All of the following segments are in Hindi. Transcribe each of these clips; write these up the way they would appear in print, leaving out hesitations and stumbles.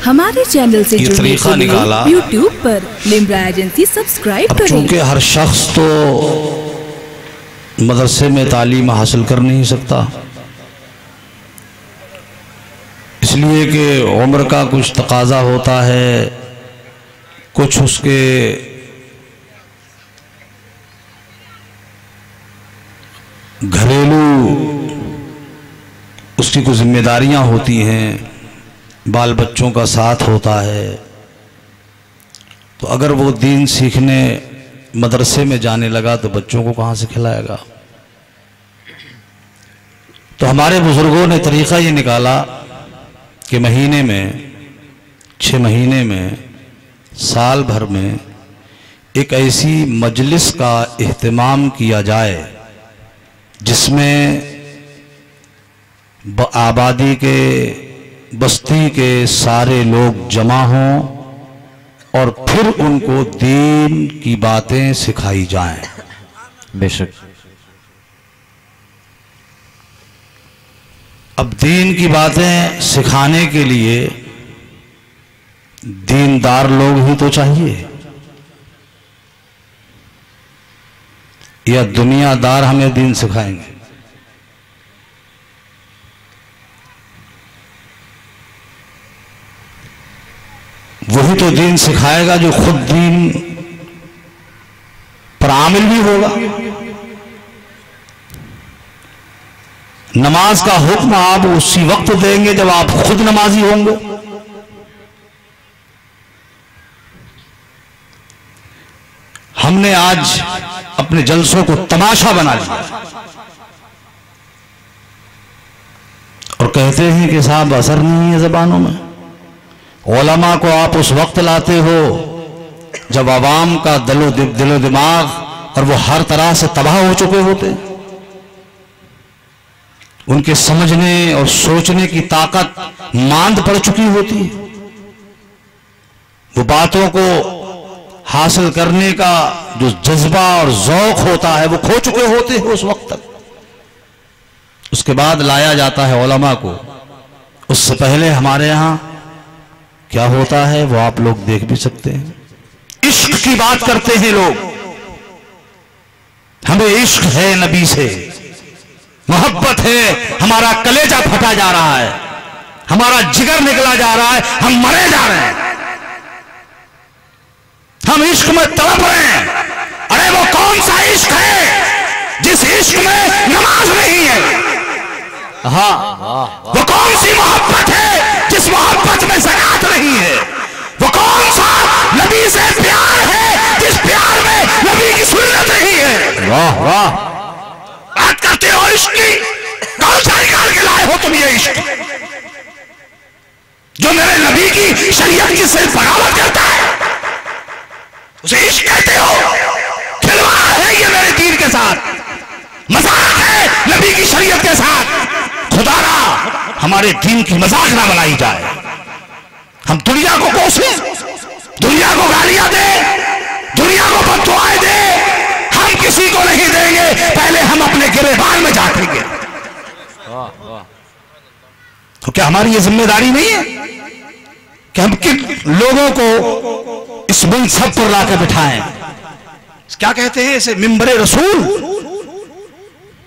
हमारे चैनल से ये तरीका निकाला यूट्यूब पर लिम्रा एजेंसी सब्सक्राइब करें। चूँकि हर शख्स तो मदरसे में तालीम हासिल कर नहीं सकता, इसलिए कि उम्र का कुछ तकाजा होता है, कुछ उसके घरेलू उसकी कुछ जिम्मेदारियां होती हैं, बाल बच्चों का साथ होता है। तो अगर वो दीन सीखने मदरसे में जाने लगा तो बच्चों को कहाँ से खिलाएगा। तो हमारे बुजुर्गों ने तरीक़ा ये निकाला कि महीने में 6 महीने में साल भर में एक ऐसी मजलिस का इह्तिमाम किया जाए जिसमें आबादी के बस्ती के सारे लोग जमा हों और फिर उनको दीन की बातें सिखाई जाएं। बेशक। अब दीन की बातें सिखाने के लिए दीनदार लोग ही तो चाहिए, या दुनियादार हमें दीन सिखाएंगे। वही तो दीन सिखाएगा जो खुद दीन पर आमिल भी होगा। नमाज का हुक्म आप उसी वक्त देंगे जब आप खुद नमाजी होंगे। हमने आज अपने जलसों को तमाशा बना लिया और कहते हैं कि साहब असर नहीं है जबानों में। उलमा को आप उस वक्त लाते हो जब आवाम का दिलो दिमाग और वो हर तरह से तबाह हो चुके होते, उनके समझने और सोचने की ताकत मांद पड़ चुकी होती है, वो बातों को हासिल करने का जो जज्बा और ज़ौक़ होता है वो खो चुके होते हैं उस वक्त तक। उसके बाद लाया जाता है उलमा को। उससे पहले हमारे यहां क्या होता है वो आप लोग देख भी सकते हैं। इश्क की बात करते हैं लोग, हमें इश्क है नबी से, मोहब्बत है, हमारा कलेजा फटा जा रहा है, हमारा जिगर निकला जा रहा है, हम मरे जा रहे हैं, हम इश्क में तड़प रहे हैं। अरे वो कौन सा इश्क है जिस इश्क में नमाज नहीं है? हाँ, वो कौन सी मोहब्बत है जिस मोहब्बत में ज़कात नहीं है? वो कौन सा नबी से प्यार है जिस प्यार में नबी की सुन्नत नहीं है? वाह वाह, बात करते हो इश्क की, कौन सा निकाल के लाए हो तुम ये इश्क जो मेरे नबी की शरीयत की सिर्फ बगावत करता है? उसे इश्क कहते हो? खिलवाड़ है ये मेरे दीन के साथ, मजाक है नबी की शरीयत के साथ। खुदारा हमारे दीन की मजाक ना बनाई जाए। हम दुनिया को कोसें, दुनिया को गालियां दे, दुनिया को बददुआएं दे, हम किसी को नहीं देंगे, पहले हम अपने गिरेबान में झांकेंगे। तो क्या हमारी ये जिम्मेदारी नहीं है कि हम किन लोगों को इस मनसब पर लाकर बिठाएं? क्या कहते हैं इसे? मिंबरे रसूल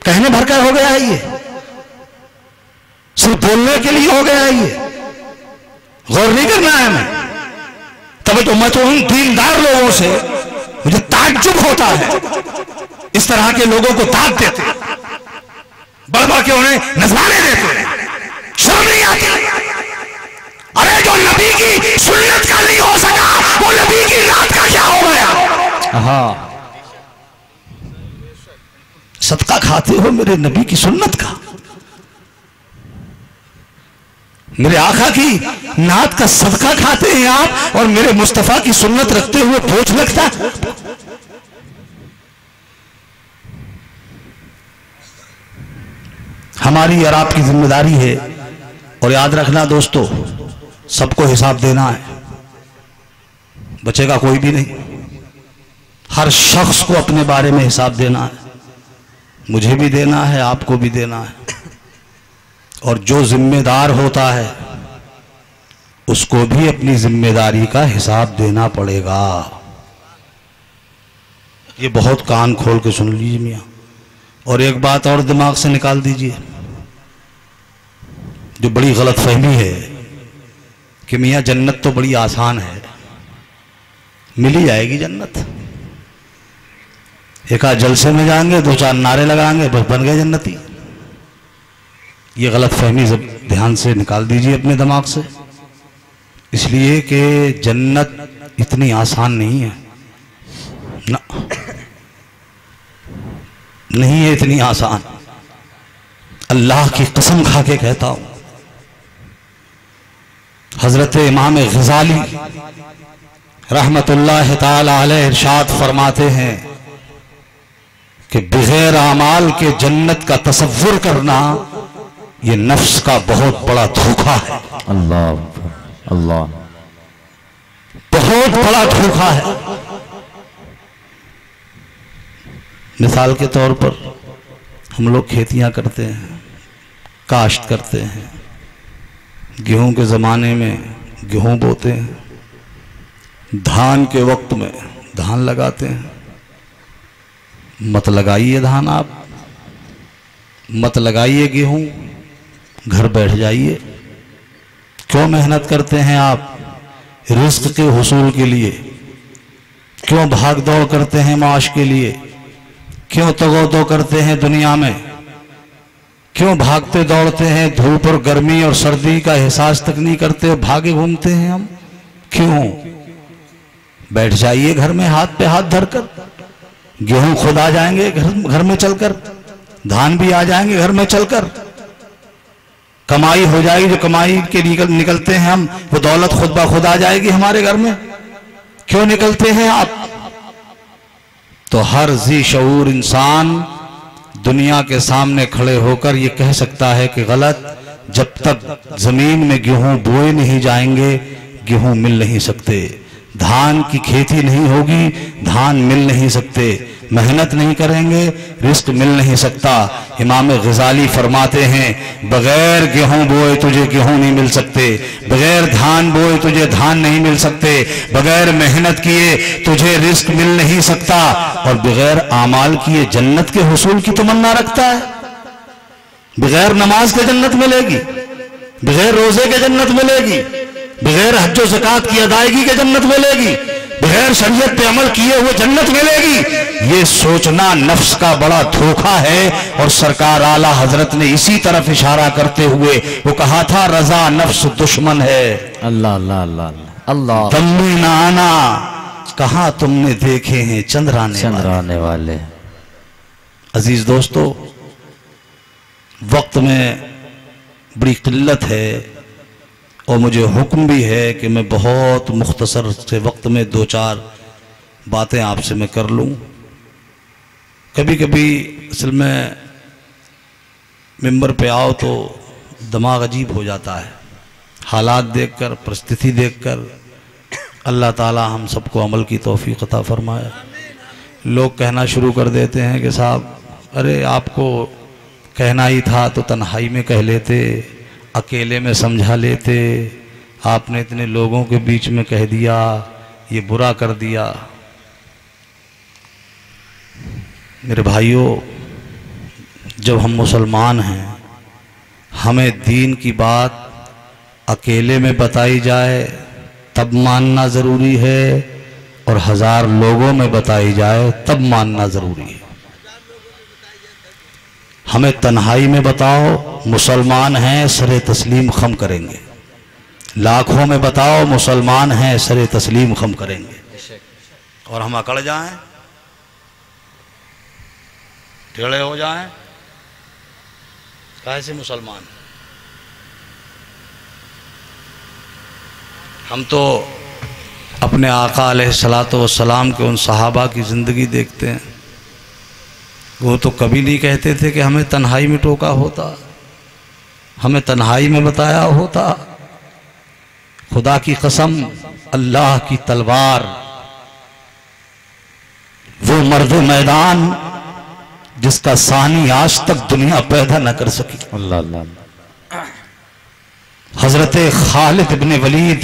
कहने भर कर हो गया है, ये सिर्फ बोलने के लिए हो गया है, ये गौर नहीं करना है हमें। तभी तो मैं तो उन दीनदार लोगों से मुझे ताज्जुब होता है, इस तरह के लोगों को दाद देते, बढ़ बढ़ के उन्हें नजराने देते, शर्म नहीं आती। अरे जो नबी की सुन्नत का नहीं हो सका वो नबी की रात का क्या हो गया? हाँ, सदका खाते हो मेरे नबी की सुन्नत का, मेरे आका की नात का सदका खाते हैं आप, और मेरे मुस्तफा की सुन्नत रखते हुए बोझ लगता। हमारी और आपकी जिम्मेदारी है, और याद रखना दोस्तों, सबको हिसाब देना है, बचेगा कोई भी नहीं। हर शख्स को अपने बारे में हिसाब देना है, मुझे भी देना है, आपको भी देना है। और जो जिम्मेदार होता है उसको भी अपनी जिम्मेदारी का हिसाब देना पड़ेगा। ये बहुत कान खोल के सुन लीजिए मियाँ। और एक बात और दिमाग से निकाल दीजिए, जो बड़ी गलत फहमी है कि मियाँ जन्नत तो बड़ी आसान है, मिल ही जाएगी जन्नत। एक आध जलसे में जाएंगे, दो चार नारे लगाएंगे, बस बन गए जन्नती। ये गलत फहमी सब ध्यान से निकाल दीजिए अपने दिमाग से, इसलिए कि जन्नत इतनी आसान नहीं है ना, नहीं है इतनी आसान। अल्लाह की कसम खा के कहता हूं, हजरत इमाम गजाली रहमतुल्लाह ताला अलैह इरशाद फरमाते हैं कि बगैर आमाल के जन्नत का तसव्वुर करना ये नफ्स का बहुत बड़ा धोखा है। अल्लाह अल्लाह, बहुत बड़ा धोखा है। मिसाल के तौर पर हम लोग खेतियां करते हैं, काश्त करते हैं, गेहूं के ज़माने में गेहूं बोते हैं, धान के वक्त में धान लगाते हैं। मत लगाइए धान, आप मत लगाइए गेहूं, घर बैठ जाइए। क्यों मेहनत करते हैं आप रिस्क के हुसूल के लिए? क्यों भाग दौड़ करते हैं माश के लिए? क्यों तगोदो करते हैं दुनिया में? क्यों भागते दौड़ते हैं, धूप और गर्मी और सर्दी का एहसास तक नहीं करते, भागे घूमते हैं हम? क्यों? बैठ जाइए घर में हाथ पे हाथ धरकर, गेहूं खुद आ जाएंगे घर में चलकर, धान भी आ जाएंगे घर में चलकर, कमाई हो जाएगी, जो कमाई के निकलते हैं हम, वो दौलत खुद ब खुद आ जाएगी हमारे घर में। क्यों निकलते हैं आप? तो हर जी शऊर इंसान दुनिया के सामने खड़े होकर ये कह सकता है कि गलत, जब तक जमीन में गेहूं बोए नहीं जाएंगे गेहूं मिल नहीं सकते, धान की खेती नहीं होगी धान मिल नहीं सकते, मेहनत नहीं करेंगे रिस्क मिल नहीं सकता। इमाम गजाली फरमाते हैं बगैर गेहूं बोए तुझे गेहूं नहीं मिल सकते, बगैर धान बोए तुझे धान नहीं मिल सकते, बगैर मेहनत किए तुझे रिस्क मिल नहीं सकता, और बगैर आमाल किए जन्नत के हुसूल की तमन्ना रखता है। बगैर नमाज के जन्नत मिलेगी, बगैर रोजे के जन्नत मिलेगी, बगैर हज व ज़कात की अदायगी के जन्नत मिलेगी, बगैर शरीयत पे अमल किए हुए जन्नत मिलेगी। ये सोचना नफ्स का बड़ा धोखा है। और सरकार आला हजरत ने इसी तरफ इशारा करते हुए वो कहा था, रजा नफ्स दुश्मन है। अल्लाह अल्लाह अल्लाह अल्लाह, दम में ना आना कहा तुमने देखे हैं चंद्राने वाले। अजीज दोस्तों, वक्त में बड़ी किल्लत है और मुझे हुक्म भी है कि मैं बहुत मुख्तसर से वक्त में दो चार बातें आपसे मैं कर लूँ। कभी कभी असल में मिंबर पे आओ तो दिमाग अजीब हो जाता है, हालात देखकर, परिस्थिति देखकर। अल्लाह ताला हम सबको अमल की तौफीक अता फरमाए। लोग कहना शुरू कर देते हैं कि साहब अरे आपको कहना ही था तो तन्हाई में कह लेते, अकेले में समझा लेते, आपने इतने लोगों के बीच में कह दिया, ये बुरा कर दिया। मेरे भाइयों, जब हम मुसलमान हैं, हमें दीन की बात अकेले में बताई जाए तब मानना ज़रूरी है, और 1000 लोगों में बताई जाए तब मानना ज़रूरी है। हमें तन्हाई में बताओ मुसलमान हैं, सरे तस्लीम खम करेंगे। लाखों में बताओ मुसलमान हैं, सरे तस्लीम खम करेंगे। और हम अकड़ जाएं, टेढ़े हो जाएं, कैसे मुसलमान? हम तो अपने आका अलैहिस्सलातु वस्सलाम के उन सहाबा की ज़िंदगी देखते हैं, वो तो कभी नहीं कहते थे कि हमें तन्हाई में टोका होता, हमें तन्हाई में बताया होता। खुदा की कसम, अल्लाह की तलवार, वो मर्द मैदान जिसका सानी आज तक दुनिया पैदा न कर सकी। अल्लाह अल्लाह, हजरत खालिद इब्न वलीद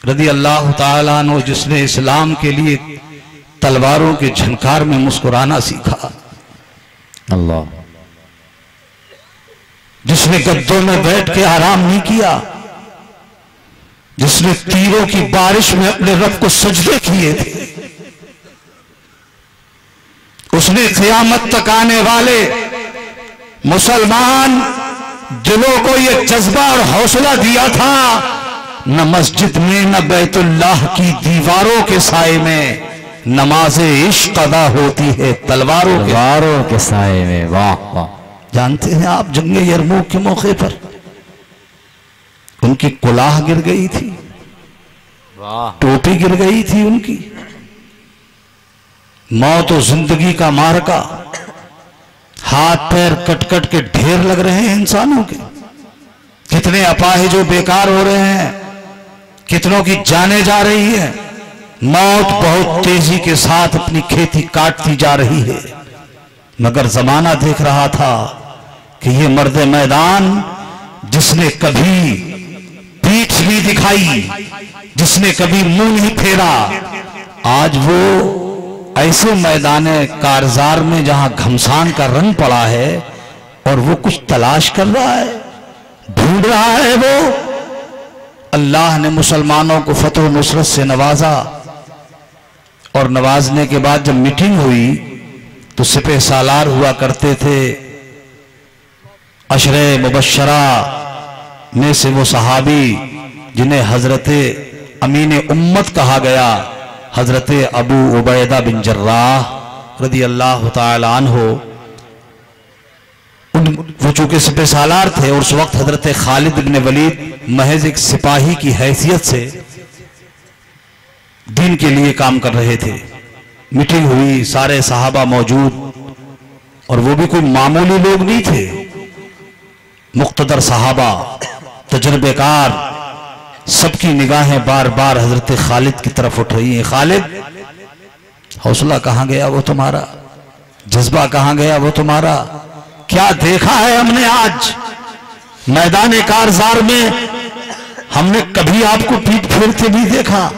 रदी अल्लाह ताला अन्हु, जिसने इस्लाम के लिए तलवारों के झनकार में मुस्कुराना सीखा, अल्लाह, जिसने गद्दों में बैठ के आराम नहीं किया, जिसने तीरों की बारिश में अपने रब को सजदे किए थे, उसने क़यामत तक आने वाले मुसलमान दिलों को यह जज्बा और हौसला दिया था, न मस्जिद में न बैतुल्लाह की दीवारों के साए में नमाज़े इश्क अदा होती है तलवारों के साए में। वाह वाह। जानते हैं आप, जंगे यरमूक के मौके पर उनकी कुलाह गिर गई थी, वाह, टोपी गिर गई थी उनकी। मौत और जिंदगी का मार्का, हाथ पैर कट कट के ढेर लग रहे हैं इंसानों के, कितने अपाहिज बेकार हो रहे हैं, कितनों की जाने जा रही है। मौत बहुत तेजी के साथ अपनी खेती काटती जा रही है, मगर जमाना देख रहा था कि ये मर्द मैदान जिसने कभी पीठ नहीं दिखाई, जिसने कभी मुंह नहीं फेरा, आज वो ऐसे मैदान कारजार में जहां घमसान का रंग पड़ा है और वो कुछ तलाश कर रहा है, ढूंढ रहा है। वो अल्लाह ने मुसलमानों को फतह नुसरत से नवाजा, और नवाजने के बाद जब मीटिंग हुई तो सिपह सालार हुआ करते थे अशरे मुबशरा में से वो सहाबी जिन्हें हजरत अमीन उम्मत कहा गया, हजरत अबू उबैदा बिन जर्राह रदी अल्लाह ताला अन्हु, वो चूंकि सिपह सालार थे और उस वक्त हजरत खालिद इब्न वलीद महज एक सिपाही की हैसियत से दीन के लिए काम कर रहे थे। मीटिंग हुई, सारे सहाबा मौजूद, और वो भी कोई मामूली लोग नहीं थे, मुख्तदर सहाबा, तजर्बेकार, सबकी निगाहें बार बार हजरत खालिद की तरफ उठ रही हैं। खालिद, हौसला कहां गया वो तुम्हारा, जज्बा कहां गया वो तुम्हारा, क्या देखा है हमने आज मैदान कारजार में? हमने कभी आपको पीठ फेरते नहीं देखा,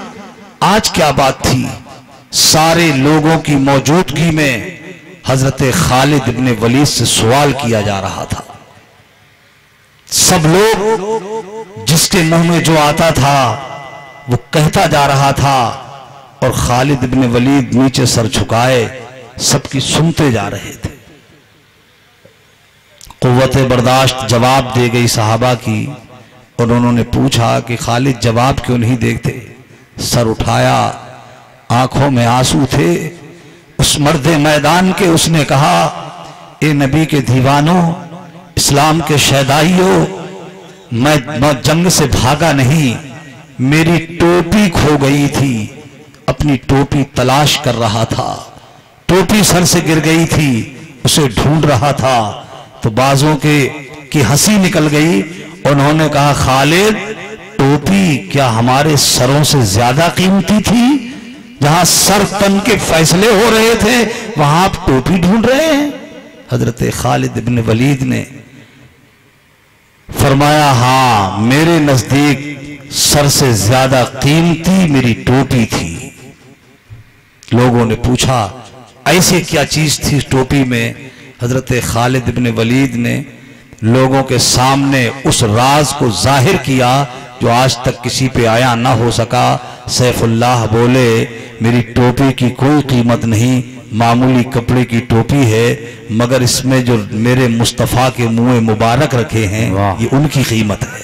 आज क्या बात थी? सारे लोगों की मौजूदगी में हजरत खालिद इब्न वलीद से सवाल किया जा रहा था। सब लोग जिसके मुंह में जो आता था वो कहता जा रहा था, और खालिद इब्न वलीद नीचे सर झुकाए सबकी सुनते जा रहे थे। कुव्वत बर्दाश्त जवाब दे गई सहाबा की, और उन्होंने पूछा कि खालिद जवाब क्यों नहीं देते? सर उठाया, आंखों में आंसू थे उस मर्द मैदान के। उसने कहा, ए नबी के दीवानों, इस्लाम के शहदाइयों, मैं जंग से भागा नहीं, मेरी टोपी खो गई थी, अपनी टोपी तलाश कर रहा था, टोपी सर से गिर गई थी, उसे ढूंढ रहा था। तो बाजों की हंसी निकल गई। उन्होंने कहा, खालिद, टोपी क्या हमारे सरों से ज्यादा कीमती थी? जहां सर तन के फैसले हो रहे थे वहां आप टोपी ढूंढ रहे हैं? हजरत खालिद इब्न वलीद ने फरमाया, हां, मेरे नजदीक सर से ज्यादा कीमती मेरी टोपी थी। लोगों ने पूछा, ऐसे क्या चीज थी टोपी में? हजरत खालिद इब्न वलीद ने लोगों के सामने उस राज को जाहिर किया जो आज तक किसी पे आया ना हो सका। सैफुल्लाह बोले, मेरी टोपी की कोई कीमत नहीं, मामूली कपड़े की टोपी है, मगर इसमें जो मेरे मुस्तफ़ा के मुंह मुबारक रखे हैं ये उनकी कीमत है।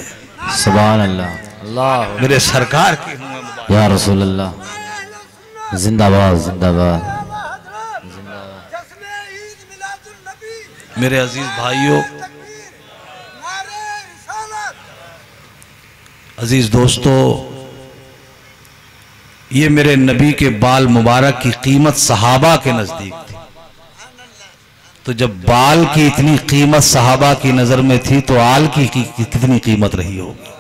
सुभान अल्लाह, अल्लाह, मेरे सरकार के मुंह मुबारक। या रसूल अल्लाह, जिंदाबाद जिंदाबाद। मेरे अजीज भाइयों, अजीज दोस्तों, ये मेरे नबी के बाल मुबारक की कीमत सहाबा के नजदीक थी। तो जब बाल की इतनी कीमत सहाबा की नजर में थी तो आल की कितनी कीमत रही होगी,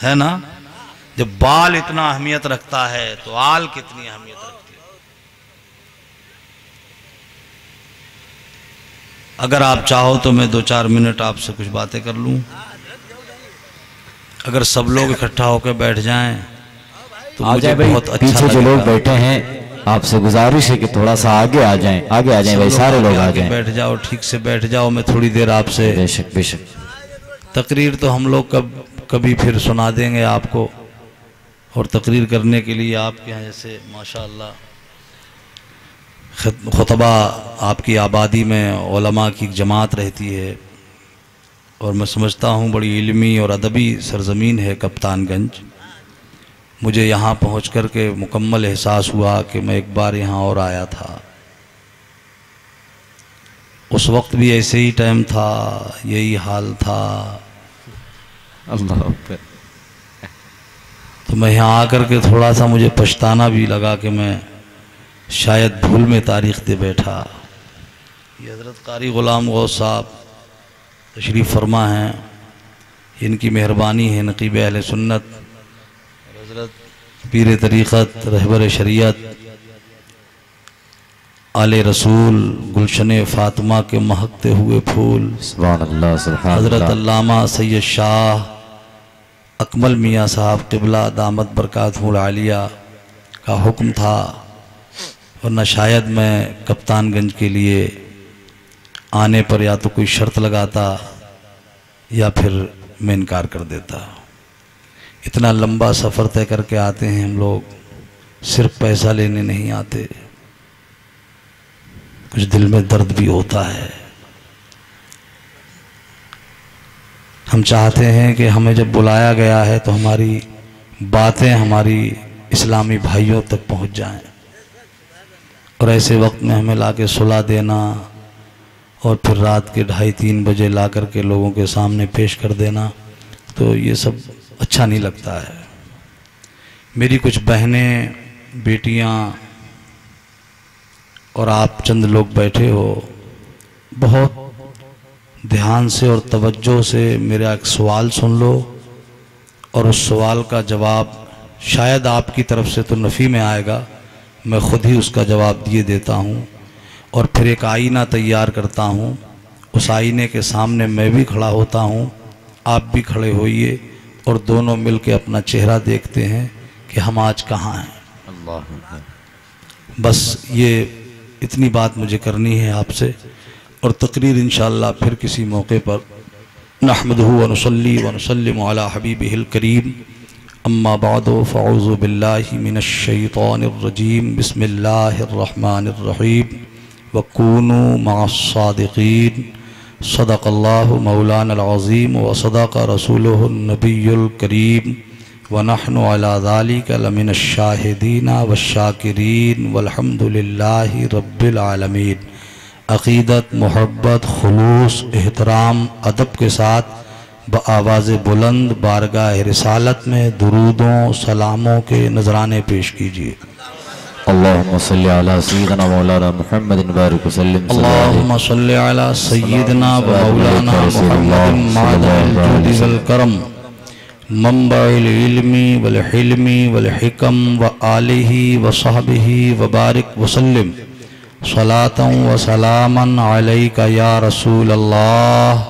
है ना? जब बाल इतना अहमियत रखता है तो आल कितनी अहमियत रखती है। अगर आप चाहो तो मैं 2-4 मिनट आपसे कुछ बातें कर लूँ। अगर सब लोग इकट्ठा होकर बैठ जाएं तो आ मुझे जाए भाई, बहुत अच्छा पीछे जो लोग लगेगा। बैठे हैं आपसे गुजारिश है कि थोड़ा सा आगे आ जाएं, आगे आ जाएं भाई, सारे लोग आ आगे जाएं। बैठ जाओ, ठीक से बैठ जाओ। मैं थोड़ी देर आपसे बेशक बेशक। तकरीर तो हम लोग कभी फिर सुना देंगे आपको, और तकरीर करने के लिए आपके यहाँ जैसे माशाअल्लाह खुतबा आपकी आबादी में उलमा की जमात रहती है, और मैं समझता हूँ बड़ी इल्मी और अदबी सरज़मीन है कप्तानगंज। मुझे यहाँ पहुँच कर के मुकम्मल एहसास हुआ कि मैं एक बार यहाँ और आया था। उस वक्त भी ऐसे ही टाइम था, यही हाल था। अल्लाह अकबर। तो मैं यहाँ आकर के थोड़ा सा मुझे पछताना भी लगा कि मैं शायद भूल में तारीख़ दे बैठा। ये हज़रत कारी ग़ुलाम गौस साहब तशरीफ़ फरमा हैं, इनकी मेहरबानी है। नक़ीब अहले सुन्नत हज़रत पीर तरीक़त रहबर शरीयत आले रसूल गुलशन फ़ातिमा के महकते हुए फूल सुभान अल्लाह सुभान हज़रत अल्लाह। अल्लामा सैयद शाह अकमल मियाँ साहब क़िबला दामत बरकातहुल आलिया का हुक्म था, वरना शायद मैं कप्तानगंज के लिए आने पर या तो कोई शर्त लगाता या फिर मैं इनकार कर देता। इतना लंबा सफ़र तय करके आते हैं हम लोग, सिर्फ पैसा लेने नहीं आते, कुछ दिल में दर्द भी होता है। हम चाहते हैं कि हमें जब बुलाया गया है तो हमारी बातें हमारी इस्लामी भाइयों तक पहुंच जाएं, और ऐसे वक्त में हमें लाके सुला देना और फिर रात के 2:30-3 बजे ला कर के लोगों के सामने पेश कर देना, तो ये सब अच्छा नहीं लगता है। मेरी कुछ बहनें, बेटियां और आप चंद लोग बैठे हो, बहुत ध्यान से और तवज्जो से मेरा एक सवाल सुन लो, और उस सवाल का जवाब शायद आपकी तरफ से तो नफ़ी में आएगा, मैं ख़ुद ही उसका जवाब दिए देता हूँ। और फिर एक आईना तैयार करता हूँ, उस आईने के सामने मैं भी खड़ा होता हूँ, आप भी खड़े होइए, और दोनों मिल के अपना चेहरा देखते हैं कि हम आज कहाँ हैं। अल्लाह अकबर। बस ये इतनी बात मुझे करनी है आपसे, और तकरीर इंशाअल्लाह फिर किसी मौके पर। नहमदुहु व नुसल्ली व नुसल्लिमु अला हबीबिहिल करीम, अम्मा बादु फ़अऊज़ु बिल्लाहि मिनश शैतानिर रजीम, बिस्मिल्लाहिर रहमानिर रहीम, व कूनू मअस सादिक़ीन, सदक़ल्लाहु मौलानल अज़ीम व सदक़ रसूलुहुन नबियुल करीम, व नहनु अला ज़ालिका लमिनश शाहिदीन वश्शाकिरीन वल्हम्दुलिल्लाहि रब्बिल आलमीन। अक़ीदत, मोहब्बत, खुलूस, एहतराम, अदब के साथ बआवाज़ बुलंद बारगाह रिसालत में दुरूदों सलामों के नजराने पेश कीजिए। अल्लाहुम्मा सल्ली अला सय्यिदिना मौलाना मुहम्मदिन बारिक वसल्लिम। अल्लाहुम्मा सल्ली अला सय्यिदिना व मौलाना मुहम्मदिन मादनिल जुदी वल करम, मंबइल इल्मी वल हिल्मी वल हिकम, व आलिही व सहबिही व बारिक वसल्लिम। सलातन व सलामन अलैका या रसूल अल्लाह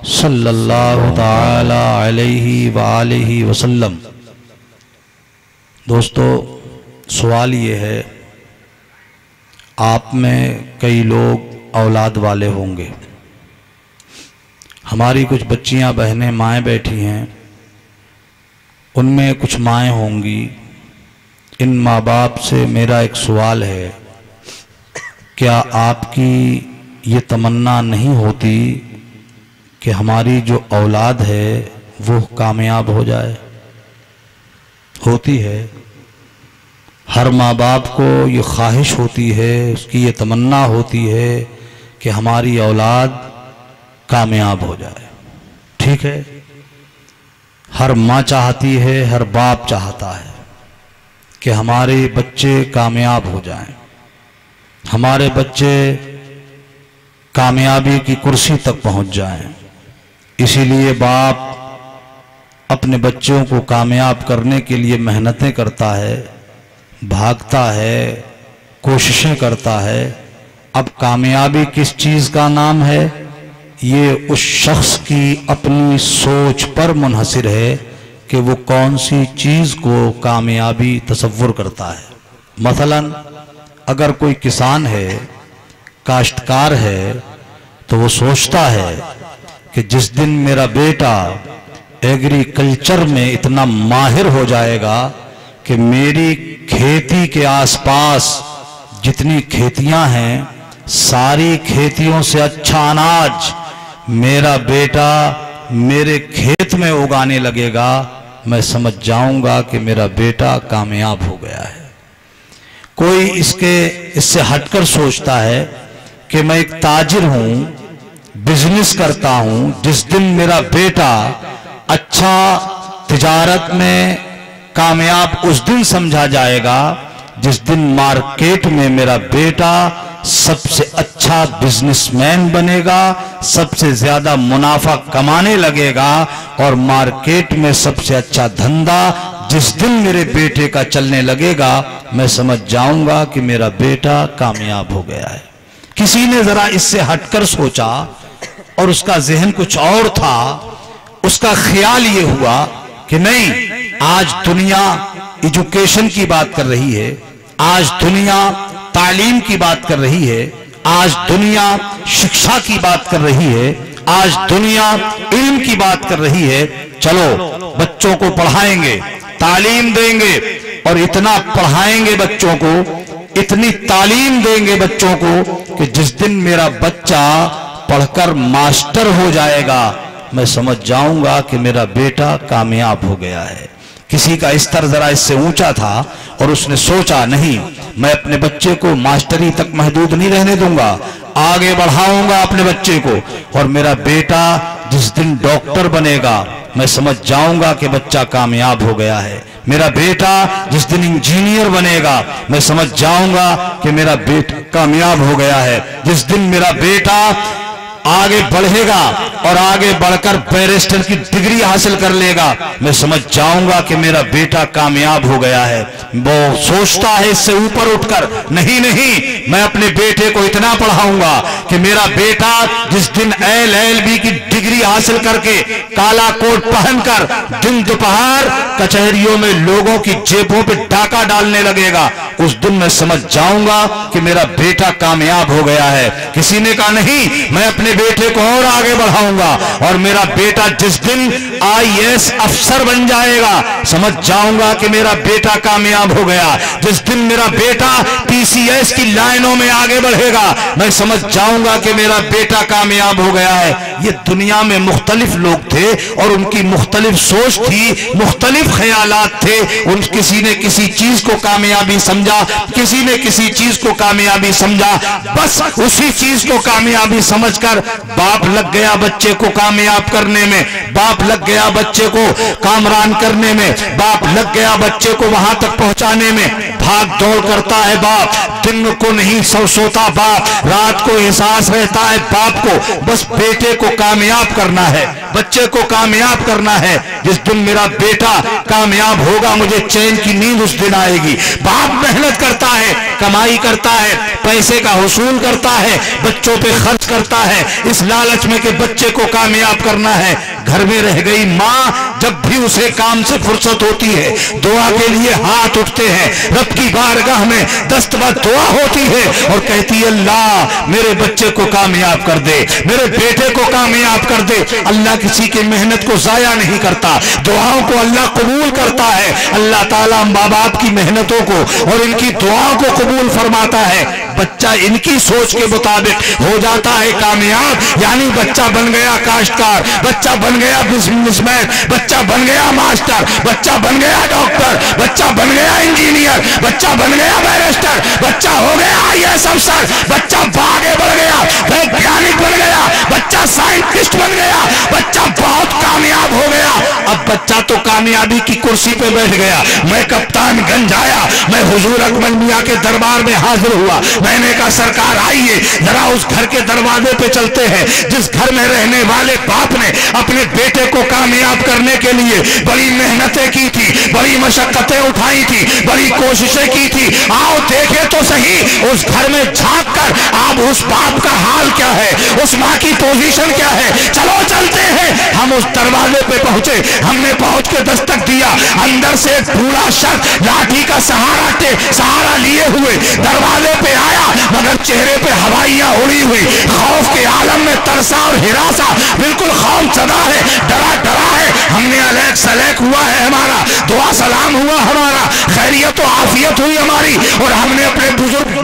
सल्लल्लाहु ताला अलैहि व आलिहि वसल्लम। दोस्तों, सवाल ये है, आप में कई लोग औलाद वाले होंगे, हमारी कुछ बच्चियां बहनें माएँ बैठी हैं, उनमें कुछ माएँ होंगी। इन माँ बाप से मेरा एक सवाल है, क्या आपकी ये तमन्ना नहीं होती कि हमारी जो औलाद है वो कामयाब हो जाए? होती है। हर माँ बाप को ये ख्वाहिश होती है, उसकी ये तमन्ना होती है कि हमारी औलाद कामयाब हो जाए। ठीक है, हर माँ चाहती है, हर बाप चाहता है कि हमारे बच्चे कामयाब हो जाएं, हमारे बच्चे कामयाबी की कुर्सी तक पहुंच जाएं। इसीलिए बाप अपने बच्चों को कामयाब करने के लिए मेहनतें करता है, भागता है, कोशिशें करता है। अब कामयाबी किस चीज़ का नाम है? ये उस शख्स की अपनी सोच पर मुनहसिर है कि वो कौन सी चीज़ को कामयाबी तसव्वुर करता है। मसलन अगर कोई किसान है, काश्तकार है, तो वो सोचता है कि जिस दिन मेरा बेटा एग्रीकल्चर में इतना माहिर हो जाएगा कि मेरी खेती के आसपास जितनी खेतियां हैं सारी खेतियों से अच्छा अनाज मेरा बेटा मेरे खेत में उगाने लगेगा, मैं समझ जाऊंगा कि मेरा बेटा कामयाब हो गया है। कोई इससे हटकर सोचता है कि मैं एक ताजिर हूं, बिजनेस करता हूं, जिस दिन मेरा बेटा अच्छा तिजारत में कामयाब उस दिन समझा जाएगा जिस दिन मार्केट में मेरा बेटा सबसे अच्छा बिजनेसमैन बनेगा, सबसे ज्यादा मुनाफा कमाने लगेगा और मार्केट में सबसे अच्छा धंधा जिस दिन मेरे बेटे का चलने लगेगा, मैं समझ जाऊंगा कि मेरा बेटा कामयाब हो गया है। किसी ने जरा इससे हटकर सोचा और उसका जहन कुछ और था। उसका ख्याल ये हुआ कि नहीं, आज दुनिया एजुकेशन की बात कर रही है, आज दुनिया तालीम की बात कर रही है, आज दुनिया शिक्षा की बात कर रही है, आज दुनिया इल्म की बात कर रही है। चलो बच्चों को पढ़ाएंगे, तालीम देंगे और इतना पढ़ाएंगे बच्चों को, इतनी तालीम देंगे बच्चों को कि जिस दिन मेरा बच्चा पढ़कर मास्टर हो जाएगा, मैं समझ जाऊंगा कि मेरा बेटा कामयाब हो गया है। किसी का स्तर जरा इससे ऊंचा था और उसने सोचा नहीं, मैं अपने बच्चे को मास्टरी तक महदूद नहीं रहने दूंगा, आगे बढ़ाऊंगा अपने बच्चे को, और मेरा बेटा जिस दिन डॉक्टर बनेगा मैं समझ जाऊंगा कि बच्चा कामयाब हो गया है। मेरा बेटा जिस दिन इंजीनियर बनेगा मैं समझ जाऊंगा कि मेरा बेटा कामयाब हो गया है। जिस दिन मेरा बेटा आगे बढ़ेगा और आगे बढ़कर बैरिस्टर की डिग्री हासिल कर लेगा, मैं समझ जाऊंगा कि मेरा बेटा कामयाब हो गया है। वो सोचता है इससे ऊपर उठकर, नहीं नहीं, मैं अपने बेटे को इतना पढ़ाऊंगा कि मेरा बेटा जिस दिन LLB की डिग्री हासिल करके काला कोट पहनकर दिन दोपहर कचहरियों में लोगों की जेबों पे डाका डालने लगेगा, उस दिन मैं समझ जाऊंगा कि मेरा बेटा कामयाब हो गया है। किसी ने कहा नहीं, मैं अपने बेटे को और आगे बढ़ाऊंगा और मेरा बेटा जिस दिन IAS अफसर बन जाएगा समझ जाऊंगा कि मेरा बेटा कामयाब हो गया। जिस दिन मेरा बेटा PCS की लाइनों में आगे बढ़ेगा मैं समझ जाऊंगा कि मेरा बेटा कामयाब हो गया है। ये दुनिया में मुख्तलिफ लोग थे और उनकी मुख्तलिफ सोच थी, मुख्तलिफ ख्यालात थे। उन किसी ने किसी चीज को कामयाबी समझा, किसी ने किसी चीज को कामयाबी समझा, बस उसी चीज को कामयाबी समझकर बाप लग गया बच्चे को कामयाब करने में, बाप लग गया बच्चे को कामरान करने में, बाप लग गया बच्चे को वहां तक पहुंचाने में। भाग दौड़ करता है बाप, दिन को नहीं सोता बाप, रात को एहसास रहता है बाप को बस बेटे को कामयाब करना है, बच्चे को कामयाब करना है। जिस दिन मेरा बेटा कामयाब होगा मुझे चैन की नींद उस दिन आएगी। बाप मेहनत करता है, कमाई करता है, पैसे का हुसूल करता है, बच्चों पे खर्च करता है इस लालच में कि बच्चे को कामयाब करना है। घर में रह गई माँ, जब भी उसे काम से फुर्सत होती है दुआ के लिए हाथ उठते हैं, रब की बारगाह में दस्तबद दुआ होती है और कहती है अल्लाह मेरे बच्चे को कामयाब कर दे, मेरे बेटे को कामयाब कर दे। अल्लाह किसी की मेहनत को जाया नहीं करता, दुआओं को अल्लाह कबूल करता है। अल्लाह ताला माँ बाप की मेहनतों को और इनकी दुआओं को कबूल फरमाता है। बच्चा इनकी सोच के मुताबिक हो जाता है कामयाब, यानी बच्चा बन गया काश्तकार, बच्चा बन गया बिजनेसमैन, बच्चा बन गया मास्टर, बच्चा बन गया डॉक्टर, बच्चा बन गया इंजीनियर, बच्चा बन गया बैरिस्टर, बच्चा हो गया IAS अफसर, बच्चा आगे बढ़ गया वैज्ञानिक बन गया, बच्चा साइंटिस्ट बन गया, बच्चा बहुत कामयाब हो गया। अब बच्चा तो कामयाबी की कुर्सी पे बैठ गया। मैं कप्तानगंज आया, मैं हुजूर अकमल मियां के दरबार में हाजिर हुआ, मैंने कहा सरकार आइए जरा उस घर के दरवाजे पे चलते हैं जिस घर में रहने वाले बाप ने अपने बेटे को कामयाब करने के लिए बड़ी मेहनतें की थी, बड़ी मशक्कतें उठाई थी, बड़ी कोशिशें की थी। आओ देखे तो सही उस घर में झांक कर आप उस बाप का हाल क्या है, उस माँ की पोजीशन क्या है। चलो चलते हैं। हम उस दरवाजे पे पहुंचे, हमने पहुंच के दस्तक दिया। अंदर से एक बूढ़ा शख्स लाठी का सहारा लिए हुए दरवाजे पे आया, मगर चेहरे पे हवाइयां उड़ी हुई, खौफ के आलम में तरसा और हिरासा, बिल्कुल खौफ ज़दा है, डरा डरा है। हमने अलैक सलैक हुआ है, हमारा दुआ सलाम हुआ, हमारा खैरियत और आफियत हुई हमारी। और हमने अपने बुजुर्ग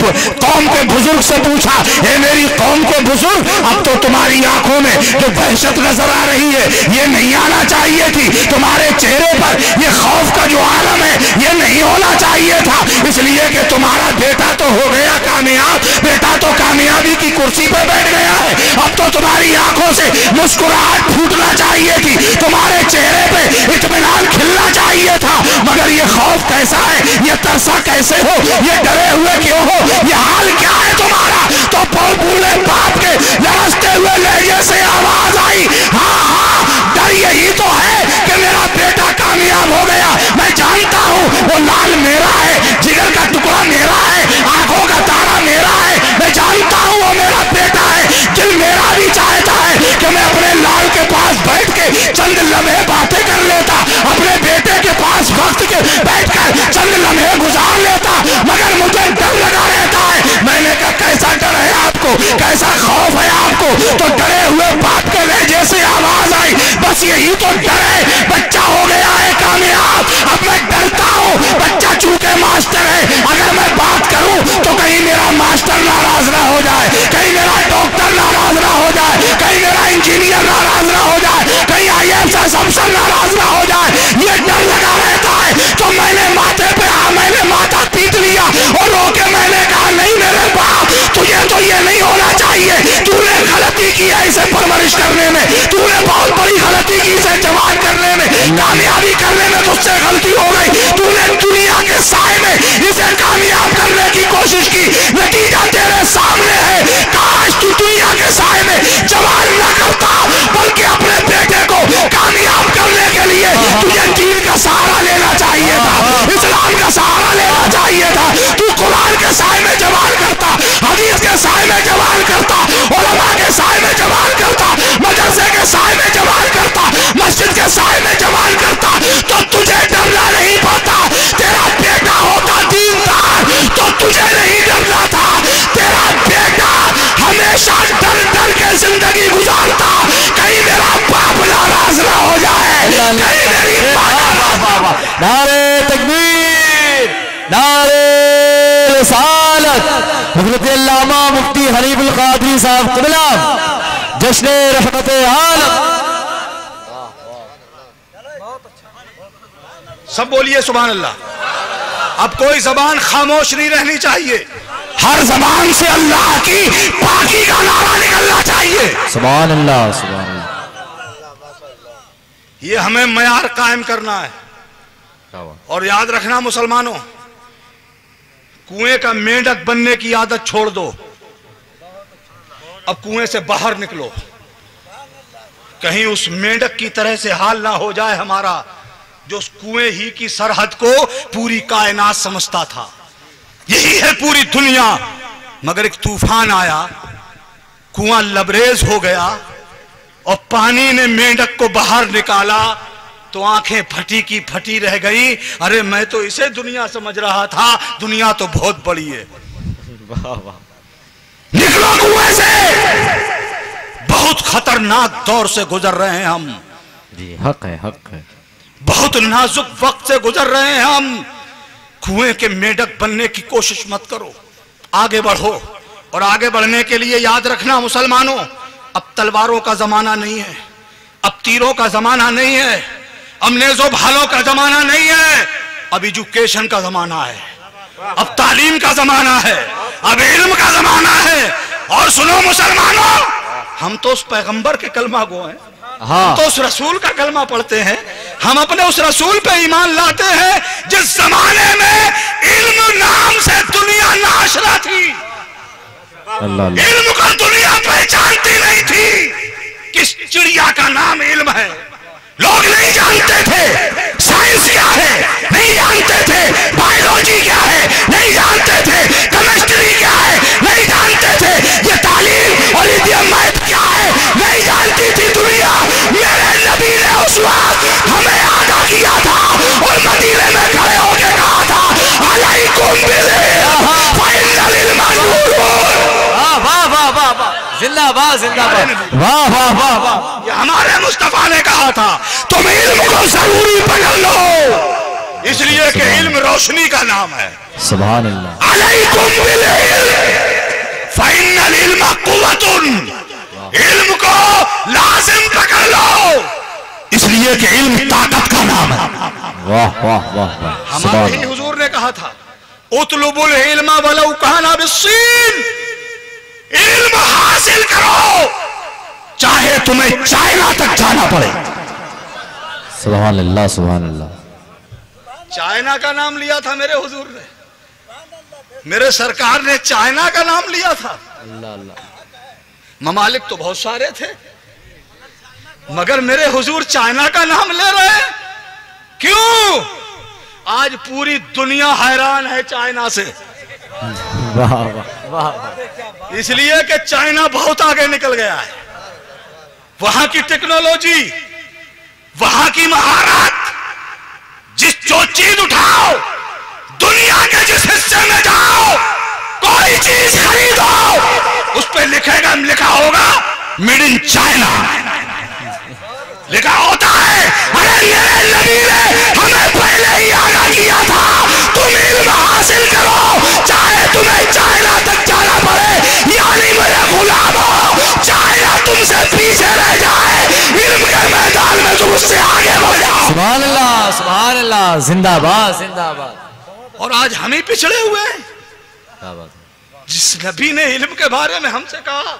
कौम के बुजुर्ग से पूछा, हे मेरी कौम के बुजुर्ग, अब तो तुम्हारी आंखों में जो दहशत नजर आ रही है ये नहीं आना चाहिए थी, तुम्हारे चेहरे पर ये खौफ का जो आलम है ये नहीं होना चाहिए था, इसलिए कि तुम्हारा बेटा तो हो गया कामयाब, बेटा तो कामयाबी की कुर्सी पर बैठ गया है। अब तो तुम्हारी आंखों से मुस्कुराहट फूटना चाहिए थी, तुम्हारे चेहरे पे इत्मीनान खिलना चाहिए था, मगर ये खौफ कैसा है, ये तरसा कैसे हो, ये डरे हुए क्यों हो, ये हाल क्या है तुम्हारा। तो बूढ़े बाप के लरसते हुए लहजे से आवाज आई, हाँ हाँ डर यही तो है कि मेरा बेटा कामयाब हो गया। मैं जानता हूँ वो लाल मेरा है, जिगर का टुकड़ा मेरा है, आंखों का तारा मेरा है, मैं जानता हूँ वो मेरा बेटा है। दिल मेरा भी चाहता है कि मैं अपने लाल के पास बैठ के चंद लम्हे बातें कर लेता, अपने बेटे के पास वक्त के बैठकर चंद लम्हे गुजार लेता, मगर मुझे डर लगा रहता है। मैंने कहा कैसा डर है आपको, कैसा खौफ है आपको। तो डरे हुए बाप के लहजे से आवाज आई, बस यही तो डर है, बच्चा हो गया है कामयाब, अब मैं डरता हूँ बच्चा चूंकि मास्टर है, अगर मैं बात करूं तो कहीं मेरा मास्टर नाराज ना हो जाए, कहीं मेरा डॉक्टर नाराज ना हो जाए, कहीं मेरा इंजीनियर नाराज ना हो जाए, कहीं IAS अफसर नाराज ना हो जाए, ये डर लगा रहता है। तो मैंने माथा पीट लिया और रोके मैंने कहा नहीं मेरे बाप, तुझे तो ये नहीं होना चाहिए, तूने गलती की है इसे परवरिश करने में, तूने बहुत बड़ी गलती की इसे जवान करने में, कामयाबी करने में तुझसे गलती हो गई, तूने दुनिया के साए में इसे कामयाब करने की कोशिश की, नतीजा तेरे सामने है। काश तू दुनिया के साए में जवान न करता, बल्कि अपने बेटे को कामयाब करने के लिए तुझे दीन का सहारा लेना चाहिए था, इस्लाम का सहारा लेना चाहिए था। तू कुरान के साए में जवान करता, हदीस के साए में जवान करता, उलमा के साए में जवान करता, मदरसे के साए में जवान करता, मस्जिद के साए में जवान करता, तो तुझे डरना नहीं पड़ता। तेरा बेटा होता दीनदार तो तुझे नहीं डरना था, तेरा बेटा हमेशा डर डर के जिंदगी गुजारता, कहीं मेरा बाप नाराज ना हो जाए, कहीं मेरी नारे तकबीर, नारे रिसालत, हज़रत अल्लामा मुफ्ती हनीफुल क़ादरी साहब क़िबला, जश्न रहमत आलम। सब बोलिए सुभान अल्लाह। अब कोई जबान खामोश नहीं रहनी चाहिए, हर जबान से अल्लाह की पाकी का नारा निकलना चाहिए। सुभान अल्लाह, सुभान अल्लाह। ये हमें मयार कायम करना है। और याद रखना मुसलमानों, कुएं का मेंढक बनने की आदत छोड़ दो, अब कुएं से बाहर निकलो, कहीं उस मेंढक की तरह से हाल ना हो जाए हमारा, जो उस कुएं ही की सरहद को पूरी कायनात समझता था। यही है पूरी दुनिया, मगर एक तूफान आया, कुआं लबरेज हो गया और पानी ने मेंढक को बाहर निकाला, तो आंखें फटी की फटी रह गई। अरे मैं तो इसे दुनिया समझ रहा था, दुनिया तो बहुत बड़ी है। वाह वाह। निकलो कुएं से, बहुत खतरनाक दौर से गुजर रहे हैं हम। जी हक है, हक है। बहुत नाजुक वक्त से गुजर रहे हैं हम। कुएं के मेंढक बनने की कोशिश मत करो, आगे बढ़ो। और आगे बढ़ने के लिए याद रखना मुसलमानों, अब तलवारों का जमाना नहीं है, अब तीरों का जमाना नहीं है, अब नेज़ो भालों का जमाना नहीं है, अब एजुकेशन का जमाना है, अब तालीम का जमाना है, अब इल्म का जमाना है। और सुनो मुसलमानों, हम तो उस पैगंबर के कलमा गो हैं, हम तो उस रसूल का कलमा पढ़ते हैं, हम अपने उस रसूल पे ईमान लाते हैं जिस जमाने में इल्म नाम से दुनिया नाशना थी। इल्म को दुनिया पहचानती नहीं थी। किस चिड़िया का नाम इल्म है लोग नहीं जानते थे। साइंस क्या है नहीं जानते थे। बायोलॉजी क्या है नहीं जानते थे। केमिस्ट्री क्या है नहीं जानते थे। ये तालीम और ये मैथ क्या है नहीं जानती थी दुनिया। मेरे नबी ने उस वक्त हमें आगाह किया था और मदीने में खड़े होकर कहा था अलैकुम बिल इल्म वाह वाह वाह वाह, जिंदाबाद जिंदाबाद, वाह वाह वाह वाह। ये हमारे मुस्तफा ने कहा था तुम इल्म को जरूरी पकड़ लो, इसलिए कि इल्म रोशनी का नाम है। सुभान अल्लाह। अलैकुम बिल फ़इन्नल इल्म कुव्वतुन, इल्म को लाजिम पकड़ लो, इसलिए कि इल्म ताकत का नाम है। वाह वाह वाह वाह। हमारे ही हुजूर ने कहा था उतलुबुल इल्मा वलौ काना बिस्सीन, इल्म हासिल करो चाहे तुम्हें चाइना तक जाना पड़े। सुभान अल्लाह सुभान अल्लाह। चाइना का नाम लिया था मेरे हुजूर ने, मेरे सरकार ने चाइना का नाम लिया था। अल्लाह अल्लाह। ममालिक तो बहुत सारे थे मगर मेरे हुजूर चाइना का नाम ले रहे हैं। क्यों? आज पूरी दुनिया हैरान है चाइना से। वाह वाह वाह। इसलिए कि चाइना बहुत आगे निकल गया है। वहां की टेक्नोलॉजी, वहां की महारत, जो चीज उठाओ दुनिया के जिस हिस्से में जाओ कोई चीज खरीदो उस पर लिखा होगा मेड इन चाइना लिखा होता है। अरे मेरे नबी ने हमें पहले ही आगाह किया था तुम इल्म हासिल करो चाहे तुम्हें चाइना तक जाना पड़े। यानी मेरे गुलामों चाइना तुमसे पीछे रह जाए, इल्म के मैदान में तुम उससे आगे बढ़ जाओ। सुभान अल्लाह सुभान अल्लाह, जिंदाबाद जिंदाबाद। और आज हम ही पिछड़े हुए हैं। क्या बात है। जिस नबी ने इल्म के बारे में हमसे कहा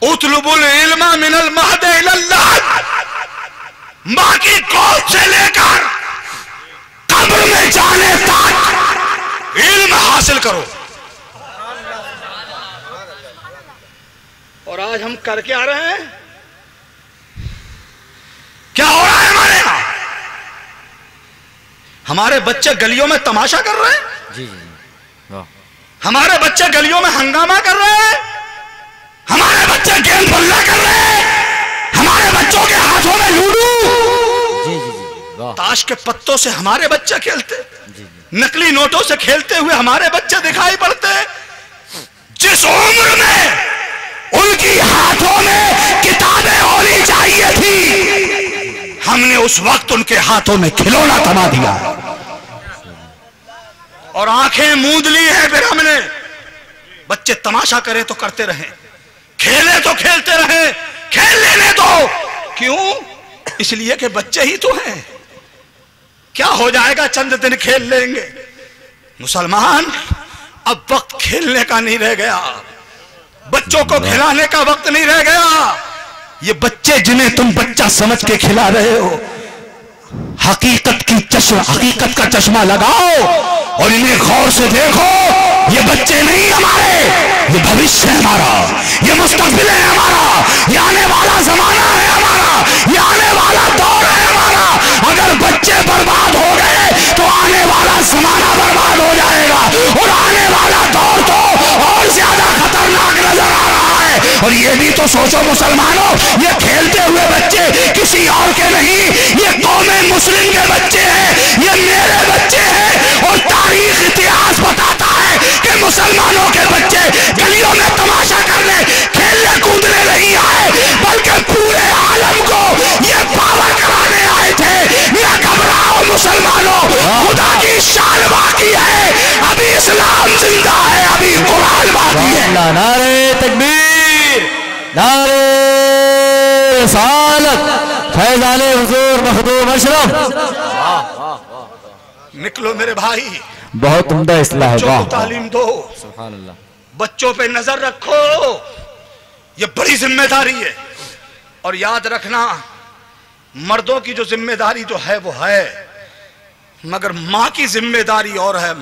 उतलुबुल इल्मा मिनल महद इलल्लाह, मां की गोद से लेकर कब्र में जाने तक इल्म हासिल करो। और आज हम कर क्या रहे हैं? क्या हो रहा है हमारे यहां? हमारे बच्चे गलियों में तमाशा कर रहे हैं। जी जी वाह। हमारे बच्चे गलियों में हंगामा कर रहे हैं। हमारे बच्चे गेम बल्ला कर रहे हैं। हमारे बच्चों के हाथों में लूडो, जी जी जी वाह। ताश के पत्तों से हमारे बच्चे खेलते, नकली नोटों से खेलते हुए हमारे बच्चे दिखाई पड़ते। जिस उम्र में उनकी हाथों में किताबें होनी चाहिए थी हमने उस वक्त उनके हाथों में खिलौना थमा दिया और आंखें मूंद ली है। फिर हमने बच्चे तमाशा करें तो करते रहे, खेले तो खेलते रहे, खेल लेने दो। क्यों? इसलिए कि बच्चे ही तो हैं। क्या हो जाएगा? चंद दिन खेल लेंगे। मुसलमान अब वक्त खेलने का नहीं रह गया, बच्चों को खिलाने का वक्त नहीं रह गया। ये बच्चे जिन्हें तुम बच्चा समझ के खिला रहे हो, हकीकत का चश्मा लगाओ और इन्हें गौर से देखो। ये बच्चे नहीं हमारे, ये भविष्य है हमारा, ये मुस्तकबिल है हमारा, ये आने वाला जमाना है हमारा, ये आने वाला दौर है हमारा। अगर बच्चे बर्बाद हो गए तो आने वाला जमाना बर्बाद हो जाएगा और आने वाला दौर तो और ज्यादा खतरनाक नजर आ रहा है। और ये भी तो सोचो मुसलमानों, ये खेलते हुए बच्चे किसी और के नहीं, ये कौमे मुस्लिम के बच्चे हैं, ये मेरे बच्चे हैं। और तारीख इतिहास बताता है कि मुसलमानों के बच्चे गलियों में तमाशा करने खेलने कूदने नहीं आए, बल्कि पूरे आलम को ये पावर कराने आए थे। न घबराओ मुसलमानों, खुदा की शान बाकी है, अभी इस्लाम जिंदा है, अभी कुरान बाकी है। नारे तकबीर, नारे रिसालत, फैज़ाने हुजूर मखदूम अशरफ। निकलो मेरे भाई, बहुत उम्दा इस्लाह है। बच्चों को तालीम दो, सुभान अल्लाह। बच्चों पे नजर रखो, ये बड़ी जिम्मेदारी है। और याद रखना मर्दों की जो जिम्मेदारी जो है वो है, मगर मां की जिम्मेदारी और है।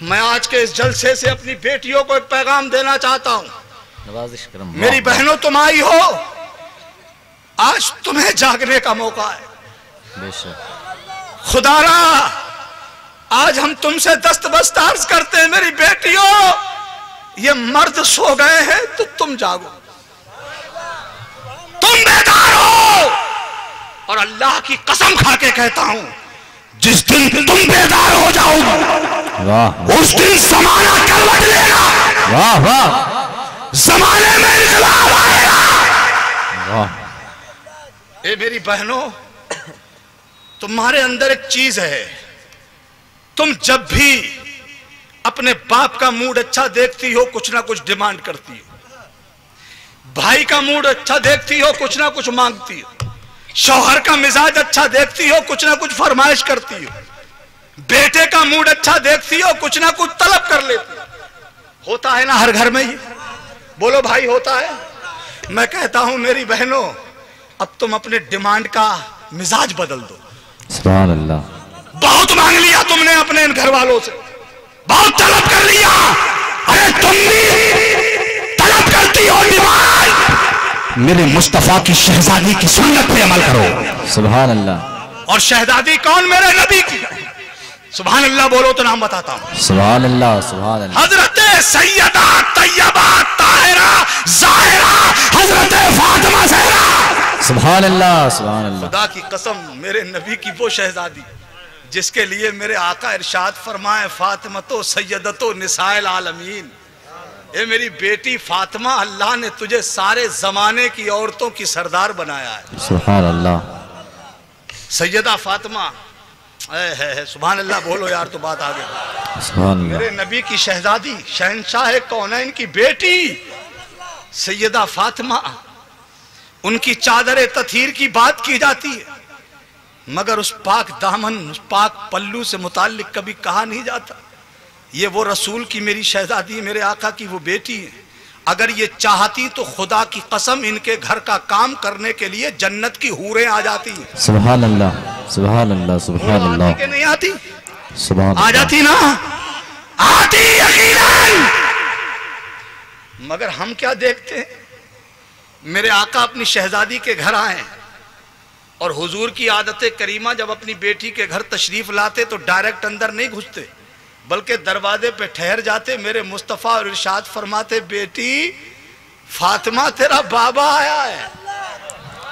मैं आज के इस जलसे से अपनी बेटियों को एक पैगाम देना चाहता हूं। मेरी बहनों, तुम आई हो, आज तुम्हें जागने का मौका है। खुदारा, आज हम तुमसे दस्तबस्त अर्ज करते हैं, मेरी बेटियों, ये मर्द सो गए हैं तो तुम जागो, तुम बेदार हो। और अल्लाह की कसम खा के कहता हूं, जिस दिन तुम बेदार हो जाओगे उस दिन जमाना करवट लेगा। वाह वाह, जमाने में इन्कलाब आएगा। ए मेरी बहनों, तुम्हारे अंदर एक चीज है, तुम जब भी अपने बाप का मूड अच्छा देखती हो कुछ ना कुछ डिमांड करती हो, भाई का मूड अच्छा देखती हो कुछ ना कुछ मांगती हो, शौहर का मिजाज अच्छा देखती हो कुछ ना कुछ फरमाइश करती हो, बेटे का मूड अच्छा देखती हो कुछ ना कुछ तलब कर लेती हो। होता है ना हर घर में ये? बोलो भाई, होता है? मैं कहता हूं मेरी बहनों, अब तुम अपने डिमांड का मिजाज बदल दो। सुभान अल्लाह। बहुत मांग लिया तुमने अपने इन घर वालों से, बहुत तलब कर लिया। अरे तुम भी तलब करती हो डिमांड, मेरे मुस्तफा की शहजादी की सुन्नत पे अमल करो। सुभान अल्लाह। और शहजादी कौन? मेरे नबी की। सुभान अल्लाह बोलो तो नाम बताता हूं। सुभान अल्लाह, सुभान अल्लाह। हजरत सैयदा तैयबा ताहिरा ज़ाहिरा हजरत फातिमा ज़हरा। सुभान अल्लाह, सुभान अल्लाह। खुदा की कसम, मेरे नबी की वो शहजादी जिसके लिए मेरे आका इरशाद फरमाए, फातिमतो सैयदतो निसाइल आलमीन। ए मेरी बेटी फातिमा, अल्लाह ने तुझे सारे जमाने की औरतों की सरदार बनाया है। सुभान अल्लाह। सैयदा फातिमा, है सुभान अल्लाह बोलो यार, तो बात आगे। सुभान अल्लाह। मेरे नबी की शहजादी, शहंशाह कौनैन की बेटी सैयदा फातिमा, उनकी चादर तथीर की बात की जाती है, मगर उस पाक दामन, उस पाक पल्लू से मुताल्लिक कभी कहा नहीं जाता। ये वो रसूल की मेरी शहजादी, मेरे आका की वो बेटी है। अगर ये चाहती तो खुदा की कसम इनके घर का काम करने के लिए जन्नत की हूरें आ जाती हैं। सुभान अल्लाह, सुभान अल्लाह, सुभान अल्लाह। के नहीं आती? सुभान आ जाती ना? आती यकीनन। मगर हम क्या देखते हैं, मेरे आका अपनी शहजादी के घर आए और हुजूर की आदत करीमा, जब अपनी बेटी के घर तशरीफ लाते तो डायरेक्ट अंदर नहीं घुसते, बल्कि दरवाजे पे ठहर जाते। मेरे मुस्तफ़ा और इरशाद फरमाते, बेटी फातिमा तेरा बाबा आया है।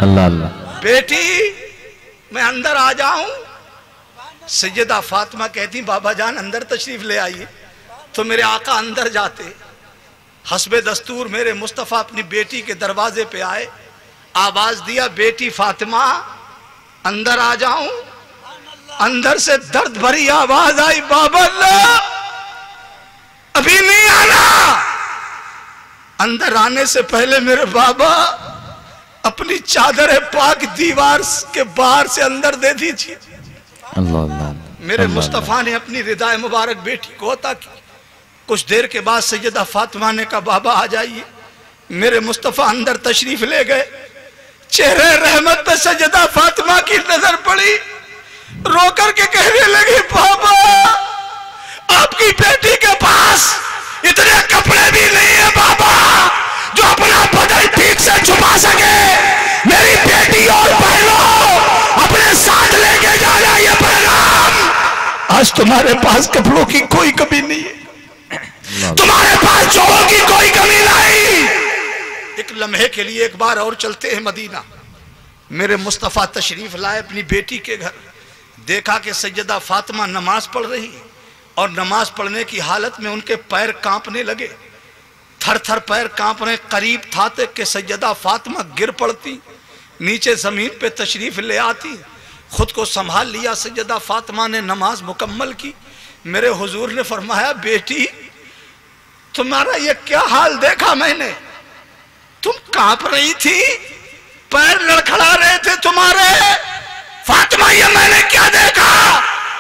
अल्लाह अल्लाह। बेटी मैं अंदर आ जाऊं? सैयदा फातिमा कहती, बाबा जान अंदर तशरीफ ले आइए। तो मेरे आका अंदर जाते, हस्बे दस्तूर मेरे मुस्तफ़ा अपनी बेटी के दरवाजे पे आए, आवाज दिया, बेटी फातिमा अंदर आ जाऊं? अंदर से दर्द भरी आवाज आई, बाबा अल्लाह अभी नहीं आना। अंदर आने से पहले मेरे बाबा अपनी चादर पाक दीवार के बाहर से अंदर दे दीजिए। अल्लाह अल्लाह। मेरे मुस्तफ़ा ने अपनी रिदाए मुबारक बेटी को अता की। कुछ देर के बाद सैयदा फातिमा ने कहा, बाबा आ जाइए। मेरे मुस्तफ़ा अंदर तशरीफ ले गए। चेहरे रहमत पे सैयदा फातिमा की नजर पड़ी, रो करके कहने लगी, बाबा आपकी बेटी के पास इतने कपड़े भी नहीं है बाबा जो अपना बदन ठीक से छुपा सके। मेरी बेटी और बहनों, अपने साथ लेके जाना ये पैगाम। आज तुम्हारे पास कपड़ों की कोई कमी नहीं है, तुम्हारे पास जोड़ों की कोई कमी नहीं। एक लम्हे के लिए एक बार और चलते हैं मदीना। मेरे मुस्तफ़ा तशरीफ लाए अपनी बेटी के घर। देखा कि सैयदा फातिमा नमाज पढ़ रही और नमाज पढ़ने की हालत में उनके पैर कांपने लगे, थर थर पैर कांपने। करीब था कि सैयदा फातिमा गिर पड़ती, नीचे जमीन पे तशरीफ ले आती। खुद को संभाल लिया सैयदा फातिमा ने, नमाज मुकम्मल की। मेरे हुजूर ने फरमाया, बेटी तुम्हारा ये क्या हाल देखा मैंने, तुम कांप रही थी, पैर लड़खड़ा रहे थे तुम्हारे। फातिमा ये मैंने क्या देखा?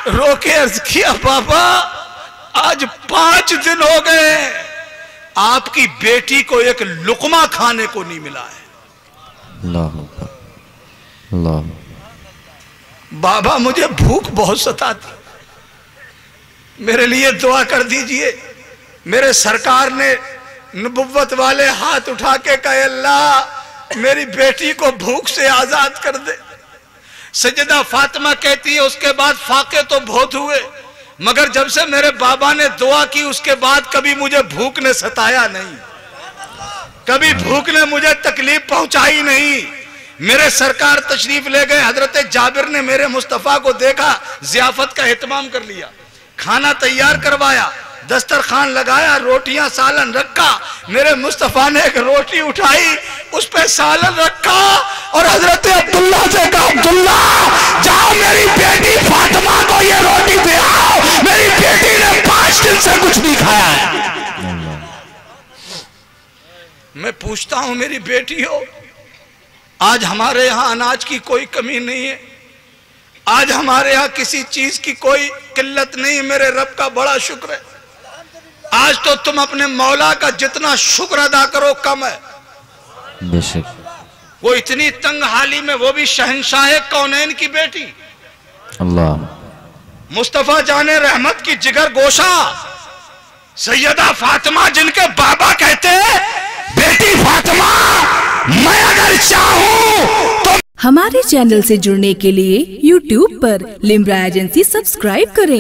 रो के अर्ज किया, बाबा आज 5 दिन हो गए आपकी बेटी को एक लुकमा खाने को नहीं मिला है। अल्लाह अल्लाह। बाबा मुझे भूख बहुत सताती, मेरे लिए दुआ कर दीजिए। मेरे सरकार ने नबुव्वत वाले हाथ उठा के कहे, अल्लाह मेरी बेटी को भूख से आजाद कर दे। सैयदा फातिमा कहती है, उसके बाद फाके तो बहुत हुए, मगर जब से मेरे बाबा ने दुआ की उसके बाद कभी मुझे भूख ने सताया नहीं, कभी भूख ने मुझे तकलीफ पहुंचाई नहीं। मेरे सरकार तशरीफ ले गए, हजरत जाबिर ने मेरे मुस्तफा को देखा, जियाफत का एहतमाम कर लिया, खाना तैयार करवाया, दस्तरखान लगाया, रोटियां सालन रखा। मेरे मुस्तफा ने एक रोटी उठाई, उस पे सालन रखा और हजरत अब्दुल्ला से कहा, अब्दुल्ला जाओ मेरी बेटी फातिमा को ये रोटी दे आओ, मेरी बेटी ने 5 दिन से कुछ नहीं खाया है। मैं पूछता हूं, मेरी बेटी हो, आज हमारे यहां अनाज की कोई कमी नहीं है, आज हमारे यहां किसी चीज की कोई किल्लत नहीं। मेरे रब का बड़ा शुक्र है। आज तो तुम अपने मौला का जितना शुक्र अदा करो कम है। बेशक वो इतनी तंग हाली में, वो भी शहंशाह कौनैन की बेटी, अल्लाह मुस्तफा जाने रहमत की जिगर गोशा सैयदा फातिमा, जिनके बाबा कहते हैं, बेटी फातिमा मैं अगर चाहूं तो। हमारे चैनल से जुड़ने के लिए YouTube पर लिम्रा एजेंसी सब्सक्राइब करें।